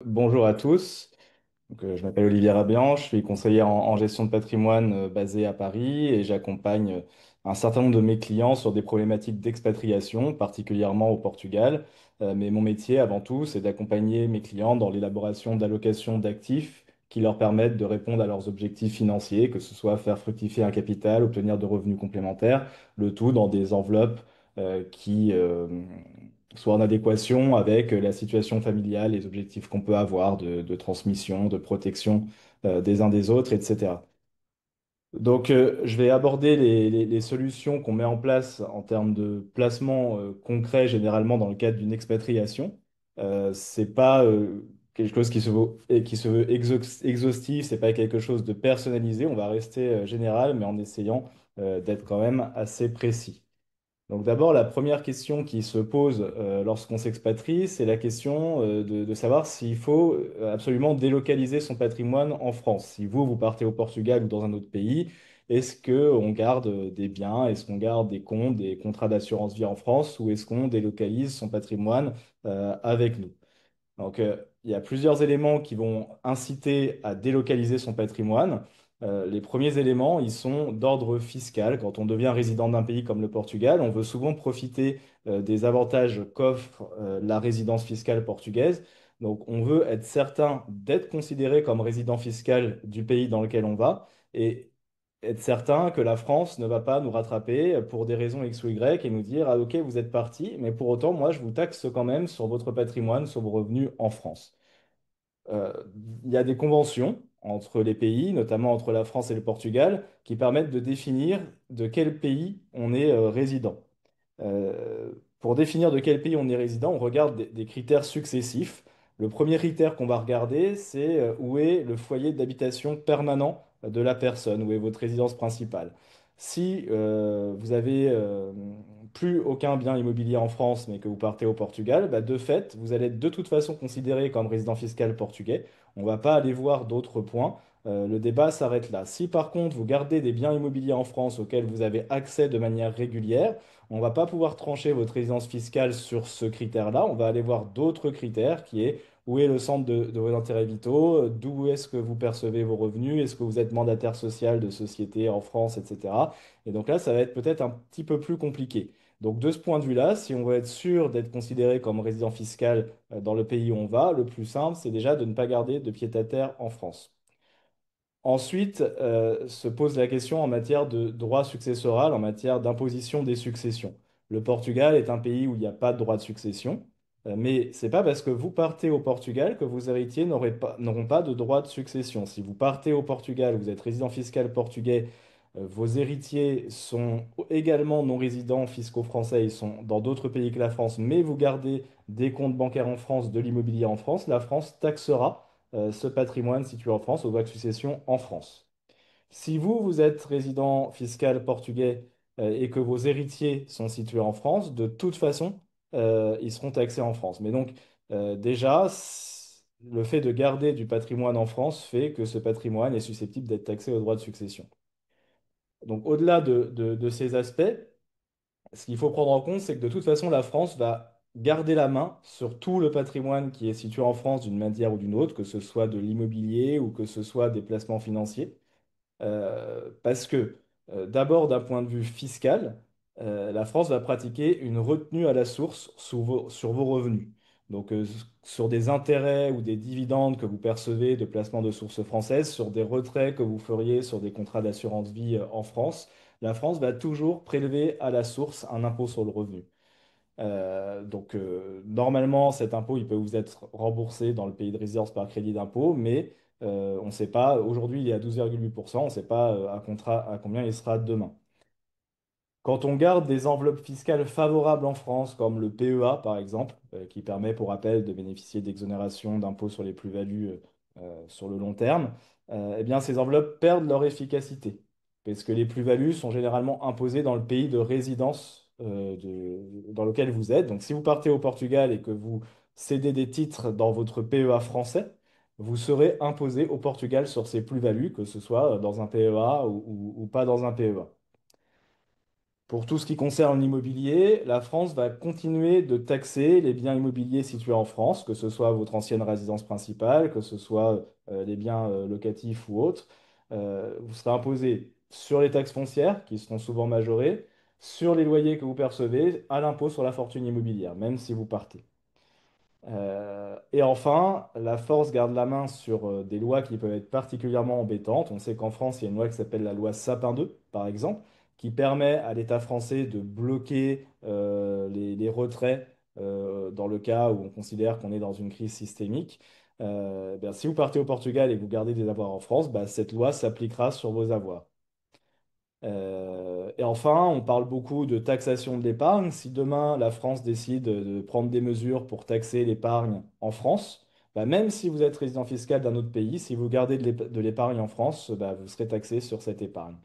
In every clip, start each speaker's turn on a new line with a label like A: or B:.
A: Bonjour à tous. Je m'appelle Olivier Rabian, je suis conseiller en gestion de patrimoine basé à Paris et j'accompagne un certain nombre de mes clients sur des problématiques d'expatriation, particulièrement au Portugal. Mais mon métier, avant tout, c'est d'accompagner mes clients dans l'élaboration d'allocations d'actifs qui leur permettent de répondre à leurs objectifs financiers, que ce soit faire fructifier un capital, obtenir de revenus complémentaires, le tout dans des enveloppes qui soient en adéquation avec la situation familiale, les objectifs qu'on peut avoir de transmission, de protection des uns des autres, etc. Je vais aborder les solutions qu'on met en place en termes de placement concret, généralement dans le cadre d'une expatriation. C'est pas quelque chose qui se veut exhaustif, c'est pas quelque chose de personnalisé. On va rester général, mais en essayant d'être quand même assez précis. Donc d'abord, la première question qui se pose lorsqu'on s'expatrie, c'est la question de savoir s'il faut absolument délocaliser son patrimoine en France. Si vous partez au Portugal ou dans un autre pays, est-ce qu'on garde des biens, est-ce qu'on garde des comptes, des contrats d'assurance vie en France, ou est-ce qu'on délocalise son patrimoine avec nous? Il y a plusieurs éléments qui vont inciter à délocaliser son patrimoine. Les premiers éléments, ils sont d'ordre fiscal. Quand on devient résident d'un pays comme le Portugal, on veut souvent profiter des avantages qu'offre la résidence fiscale portugaise. Donc, on veut être certain d'être considéré comme résident fiscal du pays dans lequel on va et être certain que la France ne va pas nous rattraper pour des raisons X ou Y et nous dire, ah ok, vous êtes parti, mais pour autant, moi, je vous taxe quand même sur votre patrimoine, sur vos revenus en France. Euh, il y a des conventions entre les pays, notamment entre la France et le Portugal, qui permettent de définir de quel pays on est résident. Pour définir de quel pays on est résident, on regarde des critères successifs. Le premier critère qu'on va regarder, c'est où est le foyer d'habitation permanent de la personne, où est votre résidence principale. Si vous avez plus aucun bien immobilier en France, mais que vous partez au Portugal, bah, de fait, vous allez être de toute façon considéré comme résident fiscal portugais. On ne va pas aller voir d'autres points. Le débat s'arrête là. Si par contre vous gardez des biens immobiliers en France auxquels vous avez accès de manière régulière, on va pas pouvoir trancher votre résidence fiscale sur ce critère-là. On va aller voir d'autres critères qui est où est le centre de vos intérêts vitaux, d'où est-ce que vous percevez vos revenus, est-ce que vous êtes mandataire social de société en France, etc. Et donc là, ça va être peut-être un petit peu plus compliqué. Donc de ce point de vue-là, si on veut être sûr d'être considéré comme résident fiscal dans le pays où on va, le plus simple, c'est déjà de ne pas garder de pied-à-terre en France. Ensuite, se pose la question en matière de droit successoral, en matière d'imposition des successions. Le Portugal est un pays où il n'y a pas de droit de succession, mais c'est pas parce que vous partez au Portugal que vos héritiers n'auront pas de droit de succession. Si vous partez au Portugal, vous êtes résident fiscal portugais, vos héritiers sont également non-résidents fiscaux français, ils sont dans d'autres pays que la France, mais vous gardez des comptes bancaires en France, de l'immobilier en France, la France taxera ce patrimoine situé en France aux droits de succession en France. Si vous êtes résident fiscal portugais et que vos héritiers sont situés en France, de toute façon, ils seront taxés en France. Mais donc, déjà, le fait de garder du patrimoine en France fait que ce patrimoine est susceptible d'être taxé aux droits de succession. Donc, au-delà de ces aspects, ce qu'il faut prendre en compte, c'est que de toute façon, la France va garder la main sur tout le patrimoine qui est situé en France d'une manière ou d'une autre, que ce soit de l'immobilier ou que ce soit des placements financiers. Parce que, d'abord, d'un point de vue fiscal, la France va pratiquer une retenue à la source sur vos revenus. Donc, sur des intérêts ou des dividendes que vous percevez de placements de sources françaises, sur des retraits que vous feriez sur des contrats d'assurance vie en France, la France va toujours prélever à la source un impôt sur le revenu. Normalement, cet impôt, il peut vous être remboursé dans le pays de résidence par crédit d'impôt, mais on ne sait pas, aujourd'hui, il est à 12,8%, on ne sait pas à combien il sera demain. Quand on garde des enveloppes fiscales favorables en France, comme le PEA par exemple, qui permet pour rappel de bénéficier d'exonération d'impôts sur les plus-values sur le long terme, eh bien ces enveloppes perdent leur efficacité, parce que les plus-values sont généralement imposées dans le pays de résidence dans lequel vous êtes. Donc si vous partez au Portugal et que vous cédez des titres dans votre PEA français, vous serez imposé au Portugal sur ces plus-values, que ce soit dans un PEA ou pas dans un PEA. Pour tout ce qui concerne l'immobilier, la France va continuer de taxer les biens immobiliers situés en France, que ce soit votre ancienne résidence principale, que ce soit les biens locatifs ou autres. Vous serez imposé sur les taxes foncières, qui seront souvent majorées, sur les loyers que vous percevez, à l'impôt sur la fortune immobilière, même si vous partez. Et enfin, la force garde la main sur des lois qui peuvent être particulièrement embêtantes. On sait qu'en France, il y a une loi qui s'appelle la loi Sapin 2, par exemple, qui permet à l'État français de bloquer les retraits dans le cas où on considère qu'on est dans une crise systémique. Si vous partez au Portugal et que vous gardez des avoirs en France, cette loi s'appliquera sur vos avoirs. Et enfin, on parle beaucoup de taxation de l'épargne. Si demain la France décide de prendre des mesures pour taxer l'épargne en France, même si vous êtes résident fiscal d'un autre pays, si vous gardez de l'épargne en France, vous serez taxé sur cette épargne.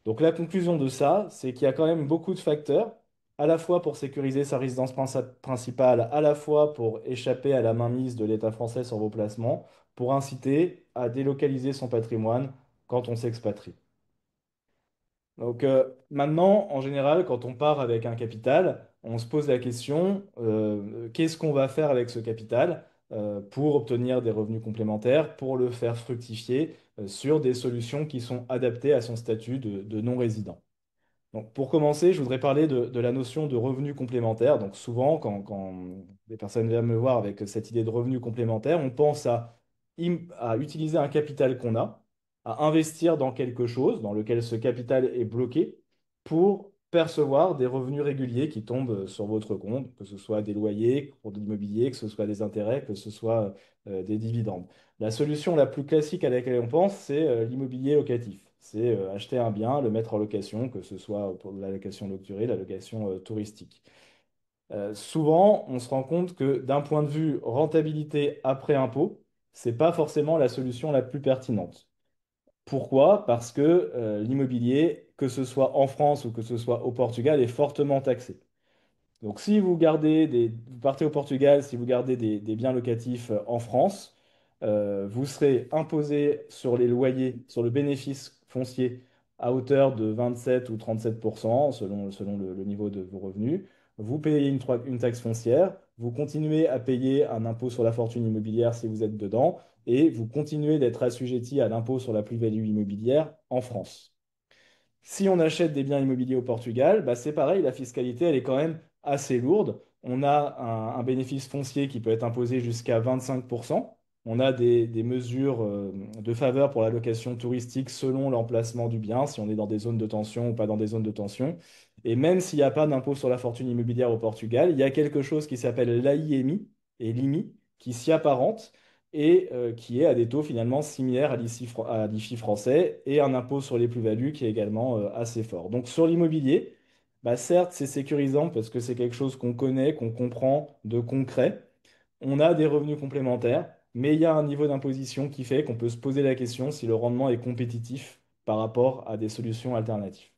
A: Donc la conclusion de ça, c'est qu'il y a quand même beaucoup de facteurs, à la fois pour sécuriser sa résidence principale, à la fois pour échapper à la mainmise de l'État français sur vos placements, pour inciter à délocaliser son patrimoine quand on s'expatrie. Donc maintenant, en général, quand on part avec un capital, on se pose la question, qu'est-ce qu'on va faire avec ce capital pour obtenir des revenus complémentaires, pour le faire fructifier sur des solutions qui sont adaptées à son statut de non-résident. Donc, pour commencer, je voudrais parler de la notion de revenu complémentaire. Donc, souvent, quand des personnes viennent me voir avec cette idée de revenu complémentaire, on pense à utiliser un capital qu'on a, à investir dans quelque chose dans lequel ce capital est bloqué pour percevoir des revenus réguliers qui tombent sur votre compte, que ce soit des loyers pour de l'immobilier, que ce soit des intérêts, que ce soit des dividendes. La solution la plus classique à laquelle on pense, c'est l'immobilier locatif. C'est acheter un bien, le mettre en location, que ce soit pour la location longue durée, la location touristique. Souvent, on se rend compte que d'un point de vue rentabilité après impôt, c'est pas forcément la solution la plus pertinente. Pourquoi? Parce que l'immobilier, que ce soit en France ou que ce soit au Portugal, est fortement taxé. Donc, si vous partez au Portugal, si vous gardez des biens locatifs en France, vous serez imposé sur les loyers, sur le bénéfice foncier à hauteur de 27 ou 37% selon le niveau de vos revenus. Vous payez une taxe foncière, vous continuez à payer un impôt sur la fortune immobilière si vous êtes dedans, et vous continuez d'être assujetti à l'impôt sur la plus-value immobilière en France. Si on achète des biens immobiliers au Portugal, c'est pareil, la fiscalité, elle est quand même assez lourde. On a un bénéfice foncier qui peut être imposé jusqu'à 25%. On a des mesures de faveur pour la location touristique selon l'emplacement du bien, si on est dans des zones de tension ou pas dans des zones de tension. Et même s'il n'y a pas d'impôt sur la fortune immobilière au Portugal, il y a quelque chose qui s'appelle l'AIMI et l'IMI qui s'y apparente et qui est à des taux finalement similaires à l'IFI français et un impôt sur les plus-values qui est également assez fort. Donc sur l'immobilier, certes c'est sécurisant parce que c'est quelque chose qu'on connaît, qu'on comprend de concret. On a des revenus complémentaires, mais il y a un niveau d'imposition qui fait qu'on peut se poser la question si le rendement est compétitif par rapport à des solutions alternatives.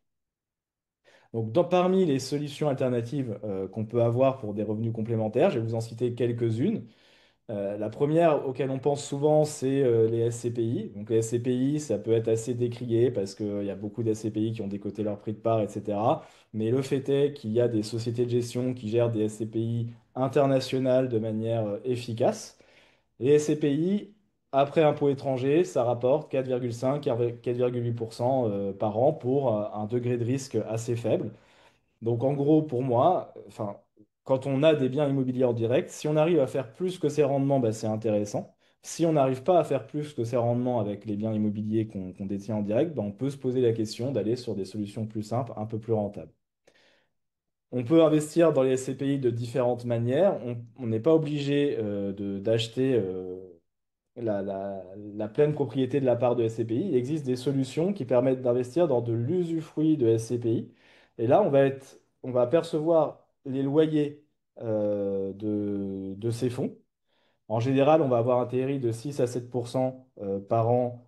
A: Donc, parmi les solutions alternatives qu'on peut avoir pour des revenus complémentaires, je vais vous en citer quelques-unes. La première auquel on pense souvent, c'est les SCPI. Donc les SCPI, ça peut être assez décrié parce qu'il y a beaucoup de SCPI qui ont décoté leur prix de part, etc. Mais le fait est qu'il y a des sociétés de gestion qui gèrent des SCPI internationales de manière efficace. Les SCPI, après impôts étrangers, ça rapporte 4,5 à 4,8% par an pour un degré de risque assez faible. Donc en gros, pour moi, enfin, quand on a des biens immobiliers en direct, si on arrive à faire plus que ces rendements, c'est intéressant. Si on n'arrive pas à faire plus que ces rendements avec les biens immobiliers qu'on détient en direct, on peut se poser la question d'aller sur des solutions plus simples, un peu plus rentables. On peut investir dans les SCPI de différentes manières. On n'est pas obligé d'acheter la pleine propriété de la part de SCPI. Il existe des solutions qui permettent d'investir dans de l'usufruit de SCPI. Et là, on va percevoir les loyers de ces fonds. En général, on va avoir un TRI de 6 à 7% par an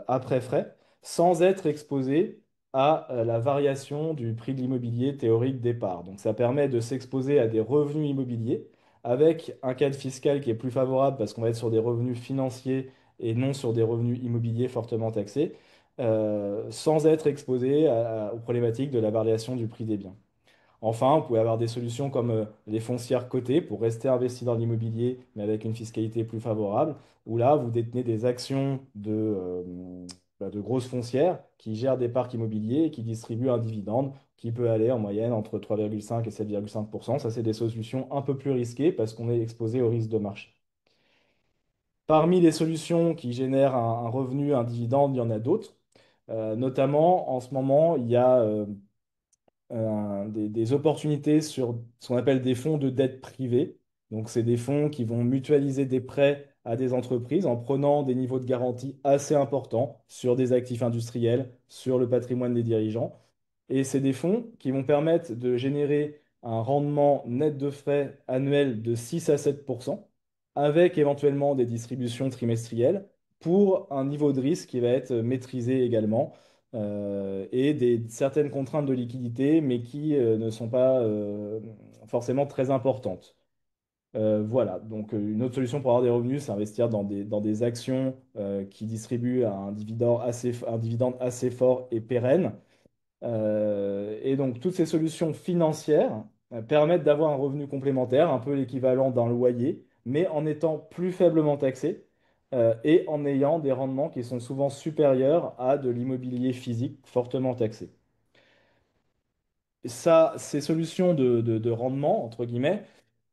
A: après frais, sans être exposé à la variation du prix de l'immobilier théorique départ. Donc ça permet de s'exposer à des revenus immobiliers avec un cadre fiscal qui est plus favorable parce qu'on va être sur des revenus financiers et non sur des revenus immobiliers fortement taxés. sans être exposé aux problématiques de la variation du prix des biens. Enfin, vous pouvez avoir des solutions comme les foncières cotées pour rester investi dans l'immobilier, mais avec une fiscalité plus favorable, où là, vous détenez des actions de grosses foncières qui gèrent des parcs immobiliers et qui distribuent un dividende qui peut aller en moyenne entre 3,5 et 7,5%. Ça, c'est des solutions un peu plus risquées parce qu'on est exposé au risque de marché. Parmi les solutions qui génèrent un revenu, un dividende, il y en a d'autres. Notamment, en ce moment, il y a des opportunités sur ce qu'on appelle des fonds de dette privée. Donc, c'est des fonds qui vont mutualiser des prêts à des entreprises en prenant des niveaux de garantie assez importants sur des actifs industriels, sur le patrimoine des dirigeants. Et c'est des fonds qui vont permettre de générer un rendement net de frais annuel de 6 à 7%, avec éventuellement des distributions trimestrielles pour un niveau de risque qui va être maîtrisé également, et certaines contraintes de liquidité, mais qui ne sont pas forcément très importantes. Voilà, donc une autre solution pour avoir des revenus, c'est investir dans des actions qui distribuent un dividende assez fort et pérenne. Et donc, toutes ces solutions financières permettent d'avoir un revenu complémentaire, un peu l'équivalent d'un loyer, mais en étant plus faiblement taxé et en ayant des rendements qui sont souvent supérieurs à de l'immobilier physique fortement taxé. Ça, ces solutions de rendement, entre guillemets,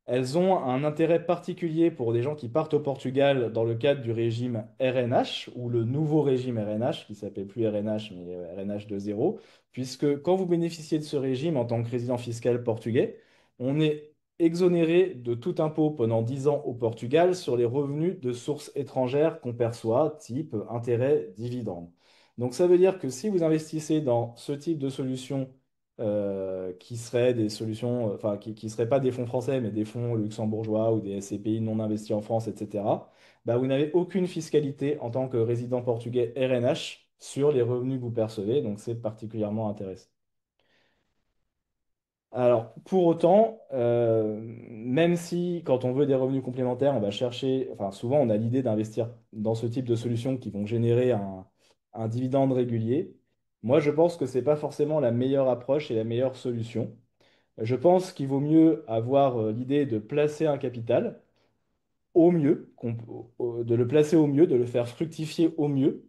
A: elles ont un intérêt particulier pour des gens qui partent au Portugal dans le cadre du régime RNH ou le nouveau régime RNH, qui s'appelle plus RNH mais RNH 2.0, puisque quand vous bénéficiez de ce régime en tant que résident fiscal portugais, on est exonéré de tout impôt pendant 10 ans au Portugal sur les revenus de sources étrangères qu'on perçoit, type intérêt, dividende. Donc ça veut dire que si vous investissez dans ce type de solution qui seraient des solutions, enfin, qui seraient pas des fonds français, mais des fonds luxembourgeois ou des SCPI non investis en France, etc., bah, vous n'avez aucune fiscalité en tant que résident portugais RNH sur les revenus que vous percevez, donc c'est particulièrement intéressant. Alors, pour autant, même si quand on veut des revenus complémentaires, on va chercher, enfin souvent on a l'idée d'investir dans ce type de solutions qui vont générer un dividende régulier, moi je pense que c'est pas forcément la meilleure approche et la meilleure solution. Je pense qu'il vaut mieux avoir l'idée de placer un capital au mieux, de le placer au mieux, de le faire fructifier au mieux,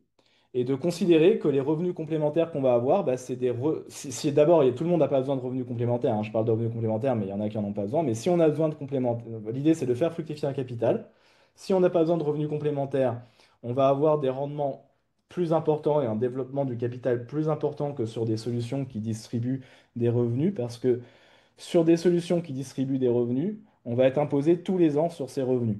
A: et de considérer que les revenus complémentaires qu'on va avoir, bah, c'est si d'abord, tout le monde n'a pas besoin de revenus complémentaires, hein, je parle de revenus complémentaires, mais il y en a qui n'en ont pas besoin, mais si on a besoin de complémentaires, l'idée c'est de faire fructifier un capital. Si on n'a pas besoin de revenus complémentaires, on va avoir des rendements plus importants et un développement du capital plus important que sur des solutions qui distribuent des revenus, parce que sur des solutions qui distribuent des revenus, on va être imposé tous les ans sur ces revenus.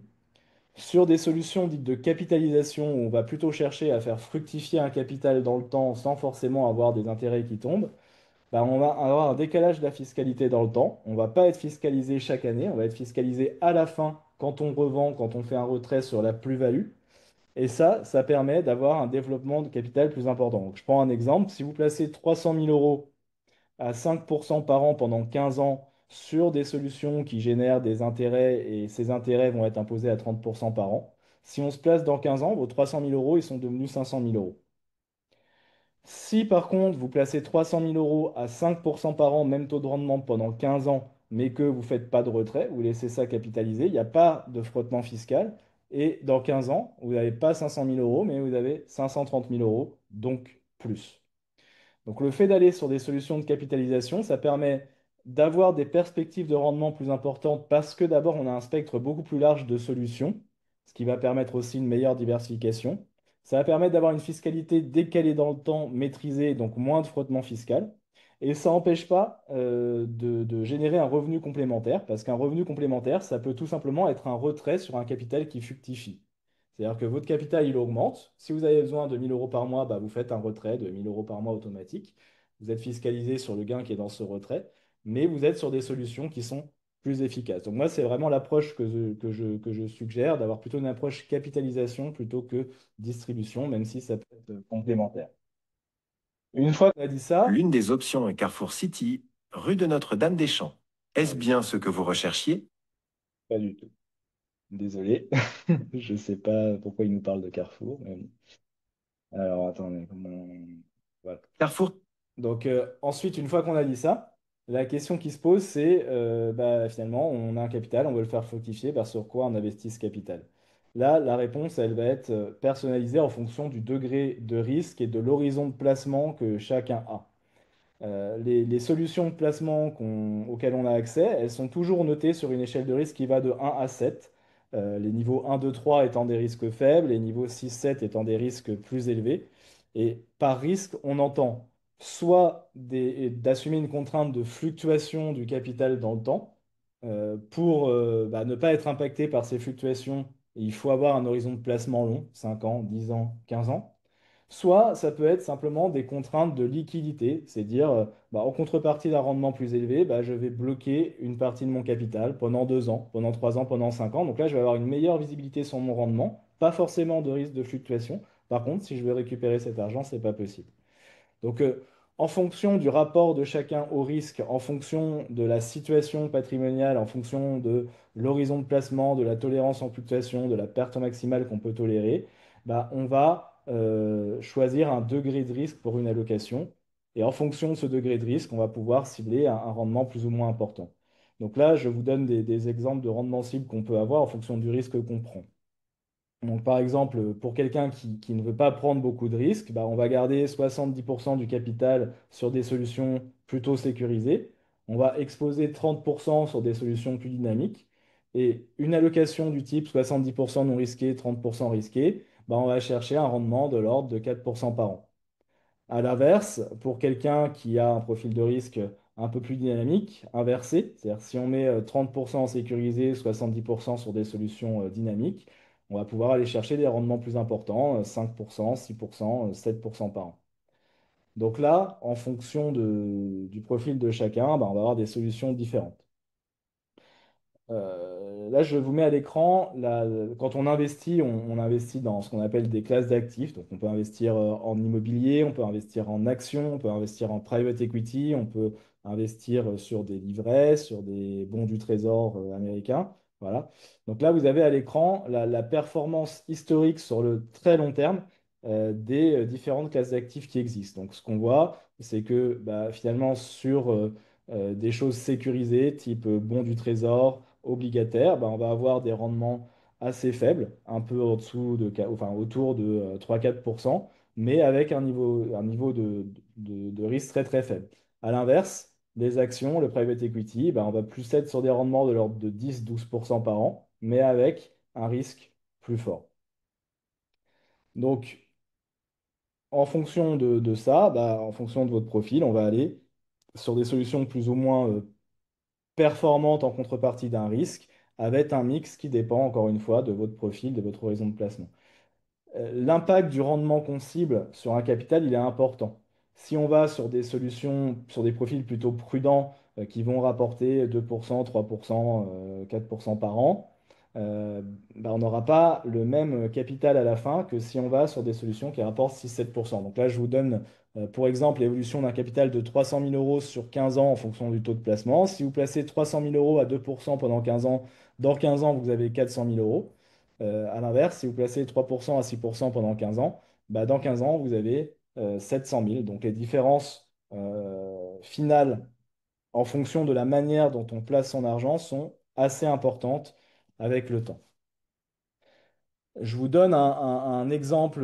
A: Sur des solutions dites de capitalisation, où on va plutôt chercher à faire fructifier un capital dans le temps sans forcément avoir des intérêts qui tombent, bah, on va avoir un décalage de la fiscalité dans le temps. On ne va pas être fiscalisé chaque année, on va être fiscalisé à la fin quand on revend, quand on fait un retrait sur la plus-value. Et ça permet d'avoir un développement de capital plus important. Donc, je prends un exemple. Si vous placez 300 000 euros à 5% par an pendant 15 ans sur des solutions qui génèrent des intérêts et ces intérêts vont être imposés à 30% par an. Si on se place dans 15 ans, vos 300 000 euros, ils sont devenus 500 000 euros. Si par contre vous placez 300 000 euros à 5% par an, même taux de rendement pendant 15 ans, mais que vous ne faites pas de retrait, vous laissez ça capitaliser, il n'y a pas de frottement fiscal. Et dans 15 ans, vous n'avez pas 500 000 euros, mais vous avez 530 000 euros, donc plus. Donc le fait d'aller sur des solutions de capitalisation, ça permet d'avoir des perspectives de rendement plus importantes parce que d'abord on a un spectre beaucoup plus large de solutions, ce qui va permettre aussi une meilleure diversification. Ça va permettre d'avoir une fiscalité décalée dans le temps, maîtrisée, donc moins de frottement fiscal. Et ça n'empêche pas de générer un revenu complémentaire, parce qu'un revenu complémentaire, ça peut tout simplement être un retrait sur un capital qui fructifie. C'est-à-dire que votre capital, il augmente. Si vous avez besoin de 1000 euros par mois, bah, vous faites un retrait de 1000 euros par mois automatique. Vous êtes fiscalisé sur le gain qui est dans ce retrait, mais vous êtes sur des solutions qui sont plus efficaces. Donc moi, c'est vraiment l'approche que je suggère, d'avoir plutôt une approche capitalisation plutôt que distribution, même si ça peut être complémentaire. Une fois qu'on a dit ça,
B: L'une des options est Carrefour City, rue de Notre-Dame-des-Champs.
A: ah
B: Est-ce
A: oui,
B: bien ce que vous recherchiez?
A: pas du tout. Désolé, je ne sais pas pourquoi il nous parle de Carrefour, mais bon. Alors, attendez, voilà.
B: Carrefour.
A: Donc, ensuite, une fois qu'on a dit ça, la question qui se pose, c'est bah, finalement, on a un capital, on veut le faire fructifier, bah, sur quoi on investit ce capital? Là, la réponse, elle va être personnalisée en fonction du degré de risque et de l'horizon de placement que chacun a. Les solutions de placement auxquelles on a accès, elles sont toujours notées sur une échelle de risque qui va de 1 à 7. Les niveaux 1, 2, 3 étant des risques faibles, les niveaux 6, 7 étant des risques plus élevés. Et par risque, on entend soit d'assumer une contrainte de fluctuation du capital dans le temps. Pour bah, ne pas être impacté par ces fluctuations, il faut avoir un horizon de placement long, 5 ans, 10 ans, 15 ans. Soit ça peut être simplement des contraintes de liquidité, c'est dire bah, en contrepartie d'un rendement plus élevé, bah, je vais bloquer une partie de mon capital pendant 2 ans, pendant 3 ans, pendant 5 ans. Donc là, je vais avoir une meilleure visibilité sur mon rendement, pas forcément de risque de fluctuation. Par contre, si je veux récupérer cet argent, c'est pas possible. Donc, en fonction du rapport de chacun au risque, en fonction de la situation patrimoniale, en fonction de l'horizon de placement, de la tolérance en fluctuation, de la perte maximale qu'on peut tolérer, bah, on va choisir un degré de risque pour une allocation. Et en fonction de ce degré de risque, on va pouvoir cibler un rendement plus ou moins important. Donc là, je vous donne des exemples de rendement cible qu'on peut avoir en fonction du risque qu'on prend. Donc, par exemple, pour quelqu'un qui ne veut pas prendre beaucoup de risques, bah, on va garder 70% du capital sur des solutions plutôt sécurisées. On va exposer 30% sur des solutions plus dynamiques. Et une allocation du type 70% non risqué, 30% risqué, bah, on va chercher un rendement de l'ordre de 4% par an. À l'inverse, pour quelqu'un qui a un profil de risque un peu plus dynamique, inversé, c'est-à-dire si on met 30% en sécurisé, 70% sur des solutions dynamiques, on va pouvoir aller chercher des rendements plus importants, 5%, 6%, 7% par an. Donc là, en fonction du profil de chacun, bah, on va avoir des solutions différentes. Là, je vous mets à l'écran, quand on investit, on investit dans ce qu'on appelle des classes d'actifs. Donc, on peut investir en immobilier, on peut investir en actions, on peut investir en private equity, on peut investir sur des livrets, sur des bons du trésor américain. Voilà. Donc là, vous avez à l'écran la performance historique sur le très long terme des différentes classes d'actifs qui existent. Donc, ce qu'on voit, c'est que bah, finalement, sur des choses sécurisées, type bons du trésor, obligataire, bah, on va avoir des rendements assez faibles, un peu en dessous enfin, autour de 3-4%, mais avec un niveau de risque très très faible. À l'inverse, les actions, le private equity, bah, on va plus être sur des rendements de l'ordre de 10-12% par an, mais avec un risque plus fort. Donc, en fonction de ça, bah, en fonction de votre profil, on va aller sur des solutions plus ou moins performante en contrepartie d'un risque, avec un mix qui dépend encore une fois de votre profil, de votre horizon de placement. L'impact du rendement qu'on cible sur un capital, il est important. Si on va sur des solutions, sur des profils plutôt prudents qui vont rapporter 2%, 3%, 4% par an, euh, bah, on n'aura pas le même capital à la fin que si on va sur des solutions qui rapportent 6-7%. Donc là, je vous donne pour exemple l'évolution d'un capital de 300 000 euros sur 15 ans en fonction du taux de placement. Si vous placez 300 000 euros à 2% pendant 15 ans, dans 15 ans, vous avez 400 000 euros. À l'inverse, si vous placez 3% à 6% pendant 15 ans, bah, dans 15 ans, vous avez 700 000. Donc les différences finales en fonction de la manière dont on place son argent sont assez importantes avec le temps. Je vous donne un exemple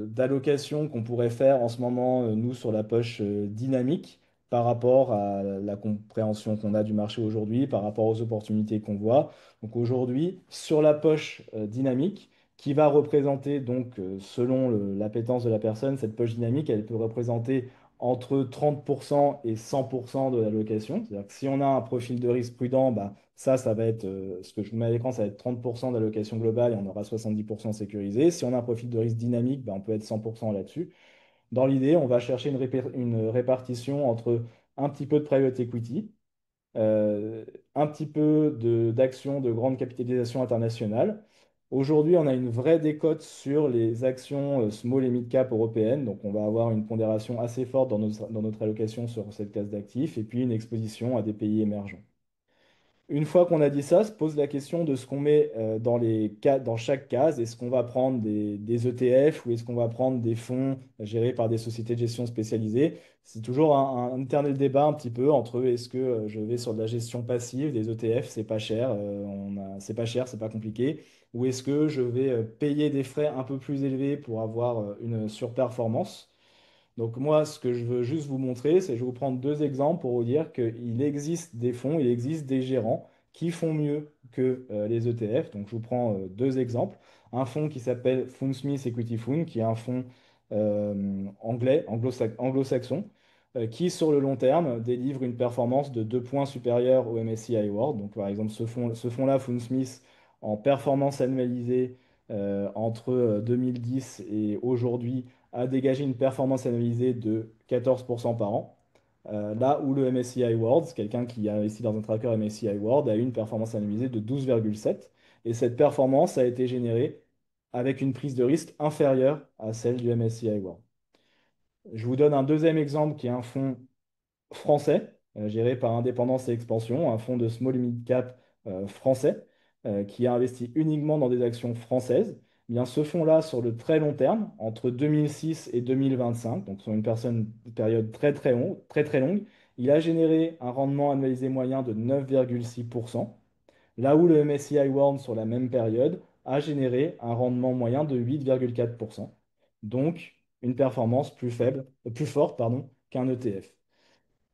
A: d'allocation qu'on pourrait faire en ce moment, nous, sur la poche dynamique, par rapport à la compréhension qu'on a du marché aujourd'hui, par rapport aux opportunités qu'on voit. Donc aujourd'hui, sur la poche dynamique, qui va représenter, donc, selon l'appétence de la personne, cette poche dynamique, elle peut représenter entre 30% et 100% de l'allocation. C'est-à-dire que si on a un profil de risque prudent, bah, ça va être, ce que je vous mets à l'écran, ça va être 30% d'allocation globale et on aura 70% sécurisé. Si on a un profil de risque dynamique, ben, on peut être 100% là-dessus. Dans l'idée, on va chercher une répartition entre un petit peu de private equity, euh, un petit peu d'actions de grande capitalisation internationale. Aujourd'hui, on a une vraie décote sur les actions small et mid cap européennes, donc on va avoir une pondération assez forte dans notre allocation sur cette classe d'actifs et puis une exposition à des pays émergents. Une fois qu'on a dit ça, se pose la question de ce qu'on met dans chaque case. Est-ce qu'on va prendre des ETF ou est-ce qu'on va prendre des fonds gérés par des sociétés de gestion spécialisées? C'est toujours un éternel débat un petit peu entre est-ce que je vais sur de la gestion passive, des ETF, c'est pas cher, c'est pas cher, c'est pas compliqué, ou est-ce que je vais payer des frais un peu plus élevés pour avoir une surperformance? Donc moi, ce que je veux juste vous montrer, c'est je vais vous prendre deux exemples pour vous dire qu'il existe des fonds, il existe des gérants qui font mieux que les ETF. Donc je vous prends deux exemples. Un fonds qui s'appelle Fundsmith Equity Fund, qui est un fonds anglais, anglo-saxon, qui sur le long terme délivre une performance de 2 points supérieure au MSCI World. Donc par exemple, ce fonds-là, Fundsmith, en performance annualisée entre 2010 et aujourd'hui, a dégagé une performance analysée de 14% par an. Là où le MSCI World, quelqu'un qui a investi dans un tracker MSCI World, a eu une performance analysée de 12,7. Et cette performance a été générée avec une prise de risque inférieure à celle du MSCI World. Je vous donne un deuxième exemple qui est un fonds français, géré par Indépendance et Expansion, un fonds de small et mid cap français, qui a investi uniquement dans des actions françaises. Eh bien, ce fonds-là, sur le très long terme, entre 2006 et 2025, donc sur une période très très longue, très longue, il a généré un rendement annualisé moyen de 9,6%, là où le MSCI World, sur la même période, a généré un rendement moyen de 8,4%. Donc, une performance plus forte, pardon, qu'un ETF.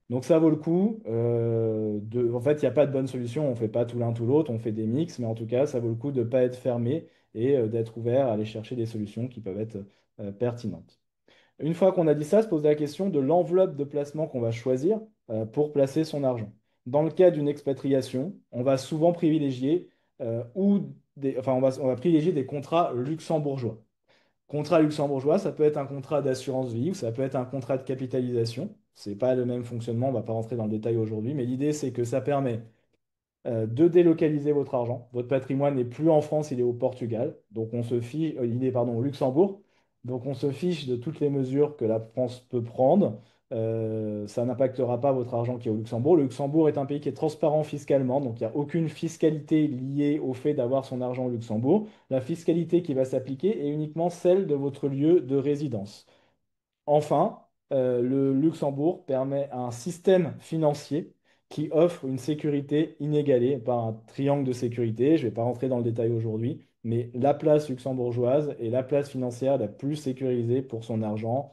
A: Donc ça vaut le coup. En fait, il n'y a pas de bonne solution. On ne fait pas tout l'un tout l'autre, on fait des mix, mais en tout cas, ça vaut le coup de ne pas être fermé et d'être ouvert à aller chercher des solutions qui peuvent être pertinentes. Une fois qu'on a dit ça, se pose la question de l'enveloppe de placement qu'on va choisir pour placer son argent. Dans le cas d'une expatriation, on va souvent privilégier on va privilégier des contrats luxembourgeois. Contrat luxembourgeois, ça peut être un contrat d'assurance vie ou ça peut être un contrat de capitalisation. C'est pas le même fonctionnement, on va pas rentrer dans le détail aujourd'hui, mais l'idée c'est que ça permet de délocaliser votre argent. Votre patrimoine n'est plus en France, il est au Portugal. Donc on se fiche, il est pardon, au Luxembourg. Donc on se fiche de toutes les mesures que la France peut prendre. Ça n'impactera pas votre argent qui est au Luxembourg. Le Luxembourg est un pays qui est transparent fiscalement, donc il n'y a aucune fiscalité liée au fait d'avoir son argent au Luxembourg. La fiscalité qui va s'appliquer est uniquement celle de votre lieu de résidence. Enfin, le Luxembourg permet un système financier qui offre une sécurité inégalée par un triangle de sécurité. Je ne vais pas rentrer dans le détail aujourd'hui, mais la place luxembourgeoise est la place financière la plus sécurisée pour son argent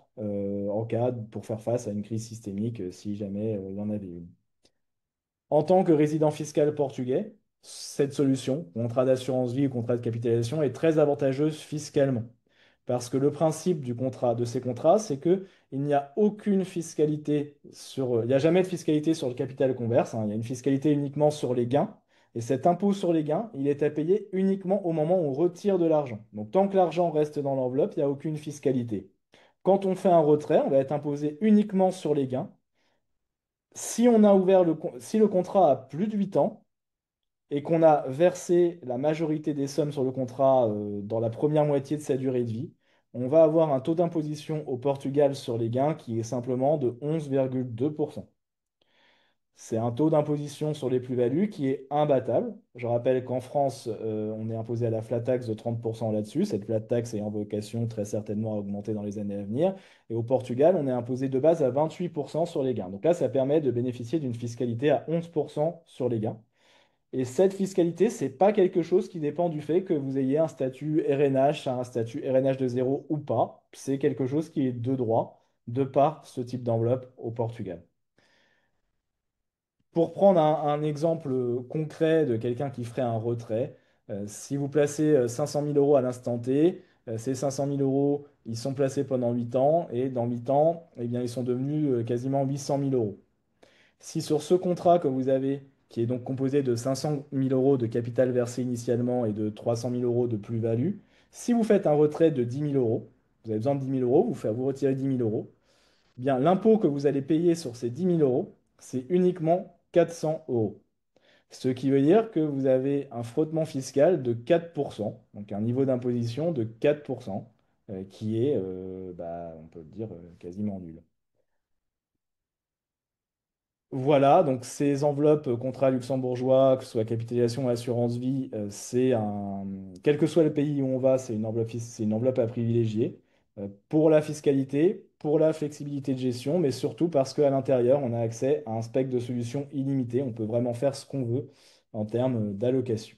A: pour faire face à une crise systémique si jamais il y en avait une. En tant que résident fiscal portugais, cette solution, contrat d'assurance vie ou contrat de capitalisation, est très avantageuse fiscalement. Parce que le principe de ces contrats, c'est que il n'y a aucune fiscalité il n'y a jamais de fiscalité sur le capital qu'on verse, hein. Il y a une fiscalité uniquement sur les gains. Et cet impôt sur les gains, il est à payer uniquement au moment où on retire de l'argent. Donc tant que l'argent reste dans l'enveloppe, il n'y a aucune fiscalité. Quand on fait un retrait, on va être imposé uniquement sur les gains. Si le contrat a plus de 8 ans, et qu'on a versé la majorité des sommes sur le contrat dans la première moitié de sa durée de vie, on va avoir un taux d'imposition au Portugal sur les gains qui est simplement de 11,2%. C'est un taux d'imposition sur les plus-values qui est imbattable. Je rappelle qu'en France, on est imposé à la flat tax de 30% là-dessus. Cette flat tax ayant vocation très certainement à augmenter dans les années à venir. Et au Portugal, on est imposé de base à 28% sur les gains. Donc là, ça permet de bénéficier d'une fiscalité à 11% sur les gains. Et cette fiscalité, c'est pas quelque chose qui dépend du fait que vous ayez un statut RNH, un statut RNH de zéro ou pas. C'est quelque chose qui est de droit de par ce type d'enveloppe au Portugal. Pour prendre un exemple concret de quelqu'un qui ferait un retrait, si vous placez 500 000 euros à l'instant T, ces 500 000 euros, ils sont placés pendant 8 ans et dans 8 ans, eh bien, ils sont devenus quasiment 800 000 euros. Si sur ce contrat que vous avez, qui est donc composé de 500 000 euros de capital versé initialement et de 300 000 euros de plus-value, si vous faites un retrait de 10 000 euros, vous avez besoin de 10 000 euros, vous retirez 10 000 euros, eh bien l'impôt que vous allez payer sur ces 10 000 euros, c'est uniquement 400 euros. Ce qui veut dire que vous avez un frottement fiscal de 4%, donc un niveau d'imposition de 4%, qui est, on peut le dire, quasiment nul. Voilà, donc ces enveloppes contrats luxembourgeois, que ce soit capitalisation ou assurance vie, quel que soit le pays où on va, c'est une enveloppe à privilégier pour la fiscalité, pour la flexibilité de gestion, mais surtout parce qu'à l'intérieur, on a accès à un spectre de solutions illimité. On peut vraiment faire ce qu'on veut en termes d'allocation.